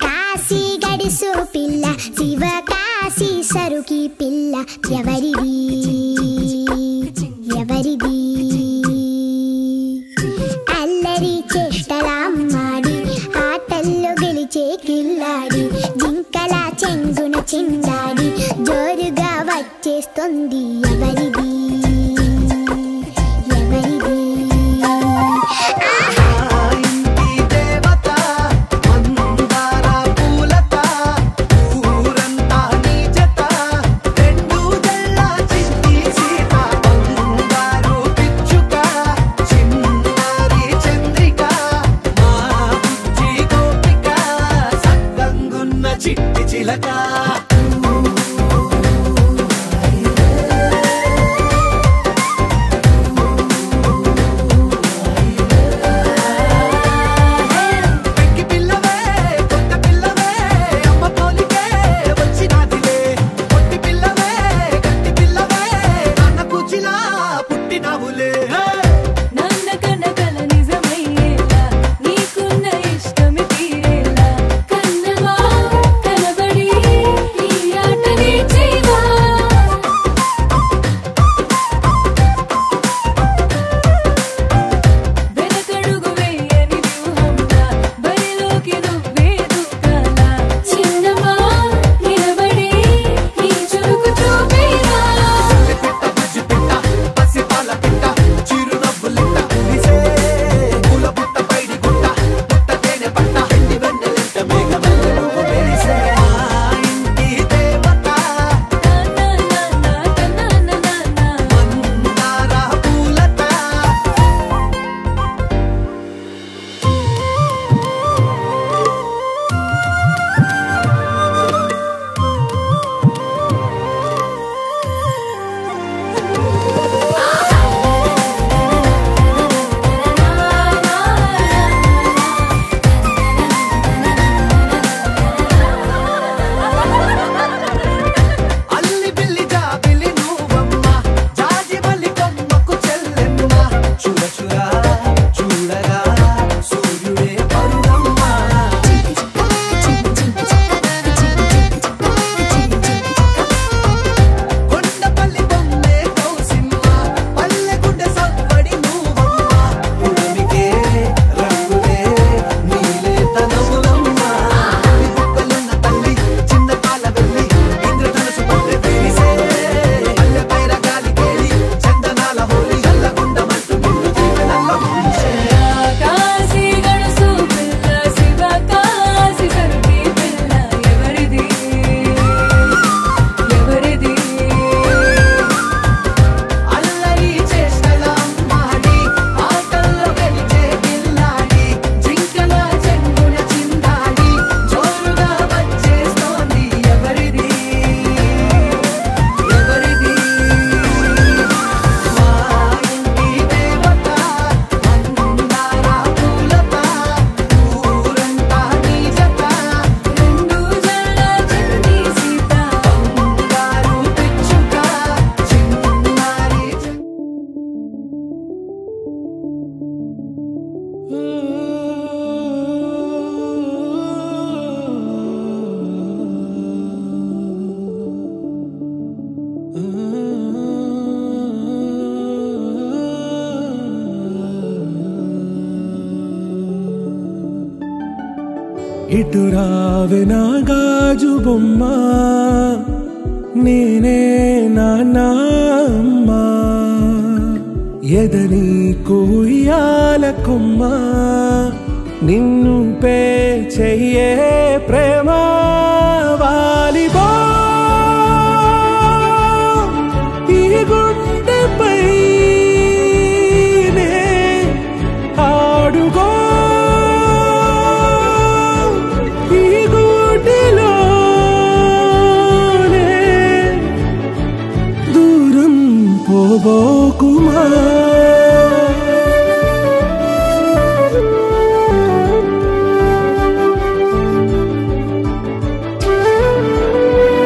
కాశీ గడిసు పిల్ల శివ కాశీ సరుకి పిల్ల ఎవరిది ఎవరిది అల్లరి చేష్టలామ్మాడి ఆటల్లో గెలిచే కిల్లాడి జింకల చెంగున చిందాడి జోరుగా వచ్చేస్తుంది ఎవరిది ఇటు రావే నా గాజు బొమ్మ నేనే నాన్నమ్మ ఎదని కోయాల కొమ్మ నిన్ను పే చెయ్యే ప్రేమ వాలిబా ఈ గుండెపై నే ఆడుగో పోబోకుమా నీ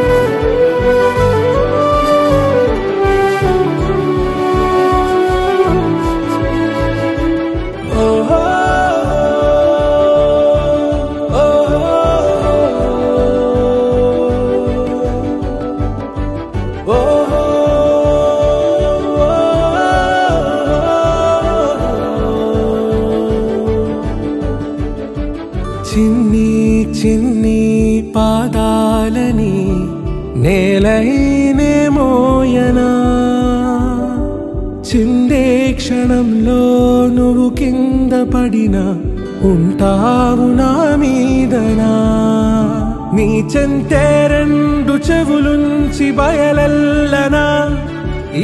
చిన్ని చిన్ని పాదాలని నేలైనే మోయనా చిందే క్షణంలో నువ్వు కింద పడినా ఉంటావు నా మీదనా నీ చెంతే రెండు చెవులుంచి బయలల్లనా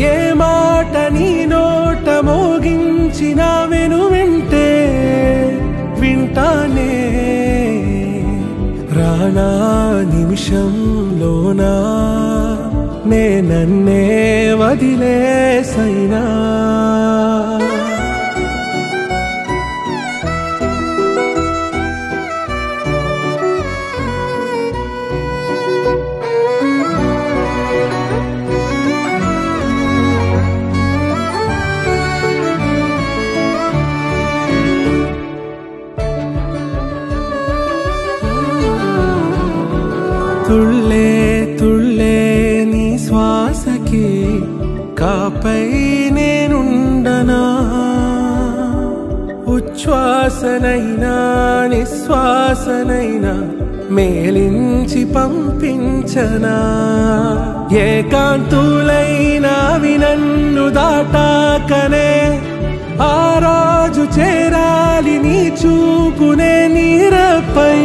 ఏ మాట నీ నోట మోగించిన వెను వింటే వింటానే రానా నిమిషంలోనా నే నన్నే వదిలేసైనా తుళ్ళే తుళ్ళే నీ శ్వాసకి కాపై నేనుండనా ఉచ్ఛ్వాసనైనా నిశ్వాసనైనా మేలించి పంపించనా ఏకాంతులైనవి నన్ను దాటాకనే ఆ రోజు చేరాలి నీ చూపునే నీరపై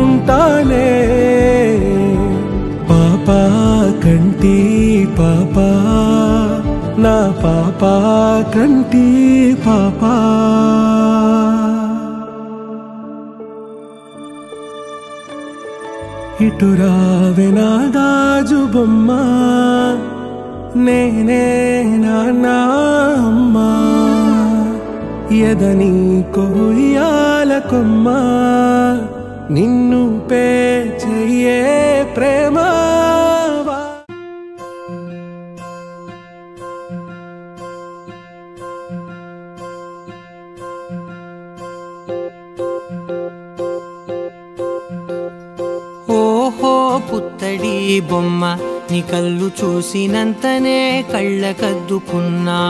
ఉంటానే పాపా కంటి పాపా నా పాపా కంటి పాపా ఇటురావే నా గాజు బొమ్మ నేనే నాన్న అమ్మా ఎదని కొయ్యాల కొమ్మ నిన్ను పే చెయ్యే ప్రేమ ఓహో పుత్తడి బొమ్మ నీ కళ్ళు చూసినంతనే కళ్ళకద్దుకున్నా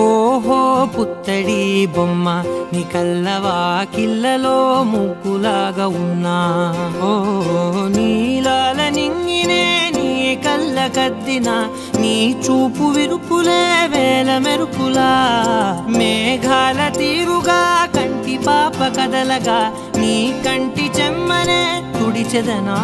ఓహో పుత్తడి బొమ్మ నీ కళ్ళవాకిళ్ళలో ముగ్గులాగా ఉన్నా ఓ నీలాల నింగినే నీ కళ్ళకద్దిన నీ చూపు విరుపులే వేల మెరుపులా మేఘాల తీరుగా కంటి పాప కదలగా నీ కంటి చెమ్మనే తుడిచెదనా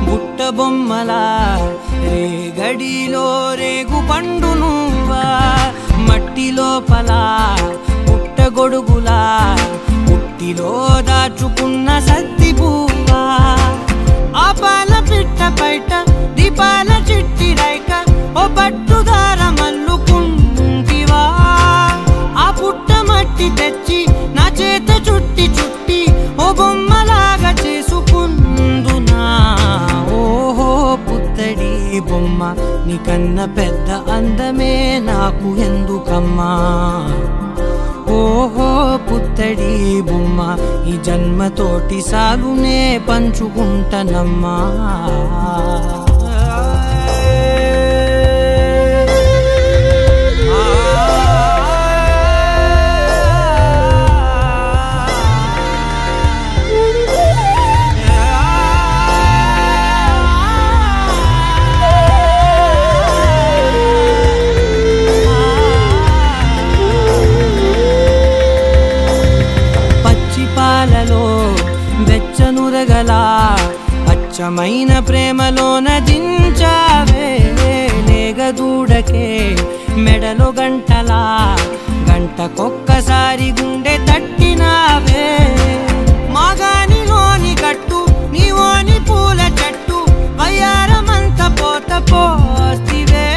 బుట్ట బొమ్మలా రేగడిలో రేగు పండు నువ్వా మట్టి లోపల పుట్ట గొడుగులా పుట్టిలో దాచుకున్న సత్తి పువ్వా ఆ పాల పిట్ట బయట దీపాల చిట్టి రైక ఓ పట్టుదార మల్లుకుంటివా ఆ పుట్ట మట్టి తెచ్చి నా చేత చుట్టి చుట్టి ఓ బొమ్మలాగా చేసుకుందునా ఓహో పుత్తడి బొమ్మ నీకన్నా పెద్ద అందమే నాకు ఎందుకమ్మా ఓహో పుత్తడి బొమ్మ ఈ జన్మతోటి సాగునే పంచుకుంటనమ్మా వెచ్చనురగలా అచ్చమైన ప్రేమలోన దించావే లేగదూడకే మెడలో గంటలా గంటకొక్కసారి గుండె తట్టినావే మాగానిలోని గట్టు నీవోని పూల చెట్టు వయ్యారమంత పోత పోస్తివే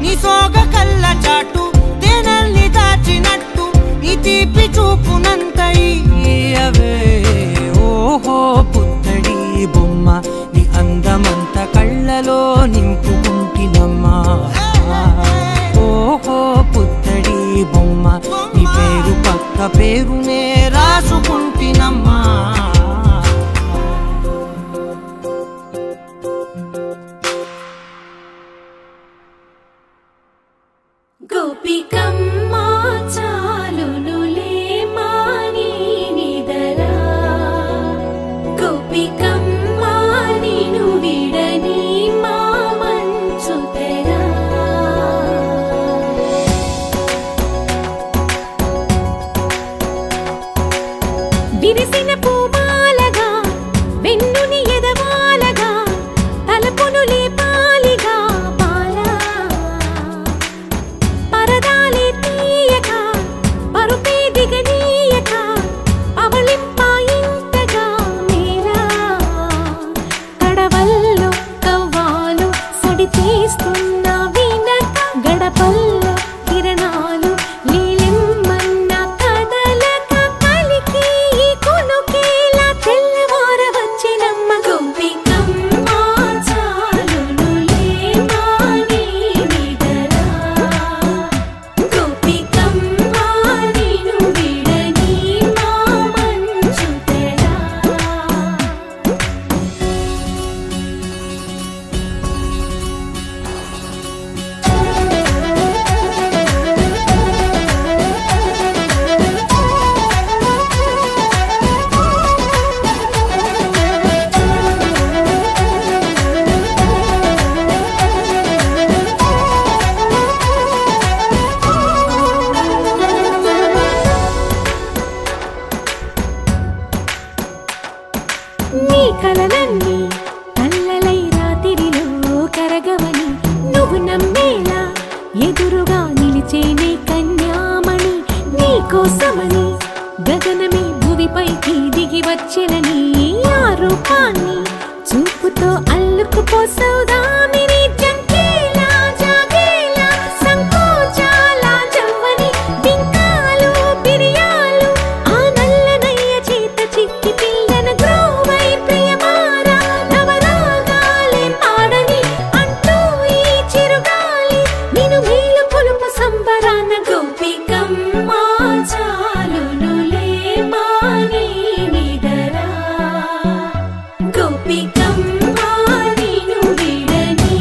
నీ సోగ కళ్ళ చాటు తేనల్ని దాచినట్టు నీ తీపి చూపునంత ఇయ్యవే ఓహో పుత్తడి బొమ్మ నీ అందమంత కళ్ళలో నింపుకుంటినమ్మా ఓహో పుత్తడి బొమ్మ నీ పేరు పక్క పేరునే రాసుకుంటినమ్మా గోపికమ్మ చాలునులే మాని నిదరా గోపికమ్మ నిను విడని మా మంచు తెరా విరిసిన పూమాలగా వెన్నుని ఎదవాలగా తలపును లేపాలిగా బాలా పరదాలే తీయక పరుపే దిగనీయక అవళింపాయింతగా మేరా కడవల్లో కవ్వాలు సడి చేస్తున్న వినక గడపల్లో కిరణాలు నీలిమ్మన్న కదలక కలికి కొనుకేలా తెల్లవార వచ్చినమ్మ గోపికమ్మ చాలునులే మాని నిదరా గోపికమ్మ నిను విడని మా మంచు తెరా నీ కలలన్నీ కళ్ళలై రాత్రిలో కరగవని నువ్వు నమ్మేలా ఎదురుగా నిలిచేనే కన్యామణి నీ కోసమని గగనమే భువిపైకి దిగి వచ్చెనని ఆ రూపాన్ని చూపుతో అల్లుకుపోసౌదామిని జంకేలా జాగేలా సంకోచాల జవ్వని బింకాలు బిరియాలు ఆ నల్లనయ్య చేత చిక్కి పిల్లన గ్రోవై ప్రియమారా నవరాగాలే పాడని అంటూ ఈ చిరుగాలి నిన్ను మేలు పొలుపు సంబరాన గోపికమ్మ చాలునులే మాని నిదరా గోపికమ్మ నిను విడని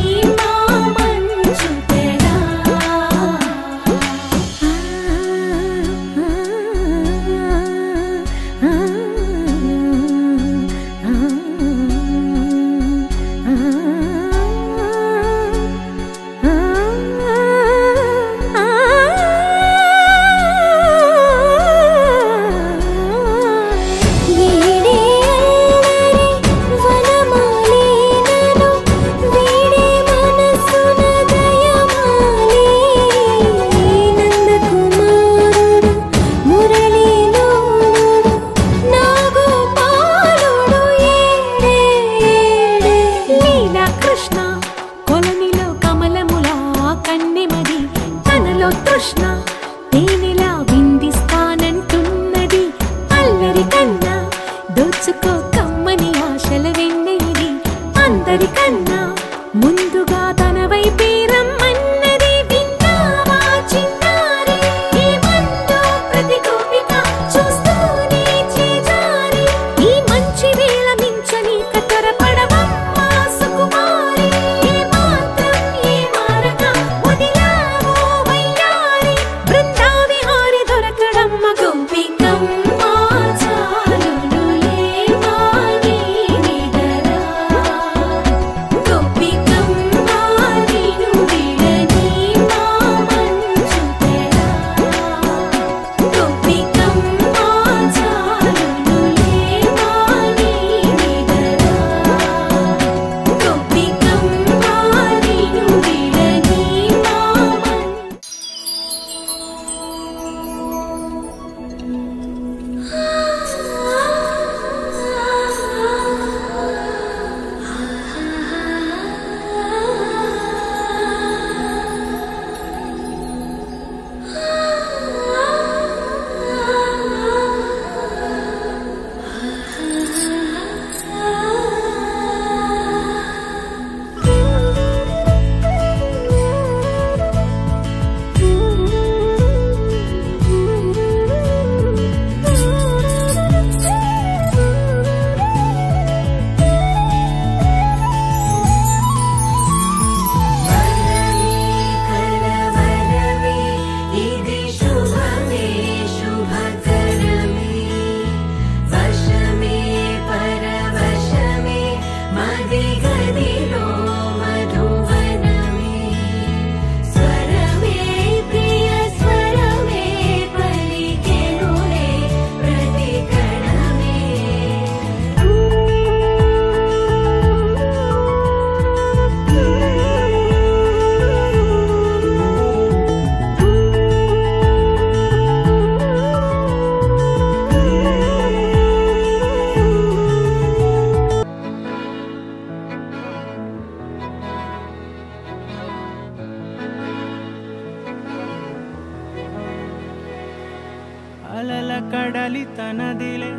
అలల కడలి తనదిలే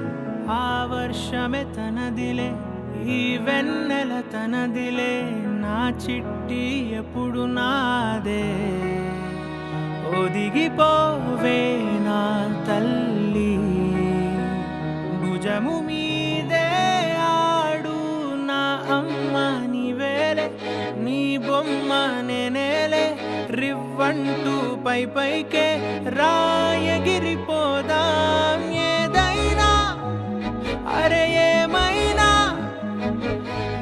ఆ వర్షమే తనదిలే ఈ వెన్నెల తనదిలే నా చిట్టి ఎప్పుడు నాదే ఒదిగిపోవే నా తల్లి భుజము మీదే ఆడు నా అమ్మ నీవేలే నీ బొమ్మ నేనేలే రివ్వంటూ పై పైకే రాయగిరిపోదాం ఏదైనా అరే ఏమైనా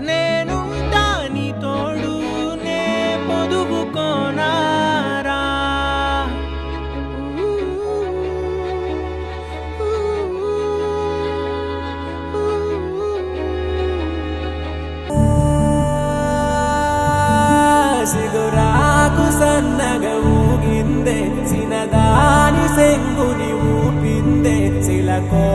నేనుంటా నీ తోడు నే పొదుపుకోనారా సిగురాకు సన్నగా ఊగిందే చిన్నదాని సెంగుని ఊపిందే చిలకో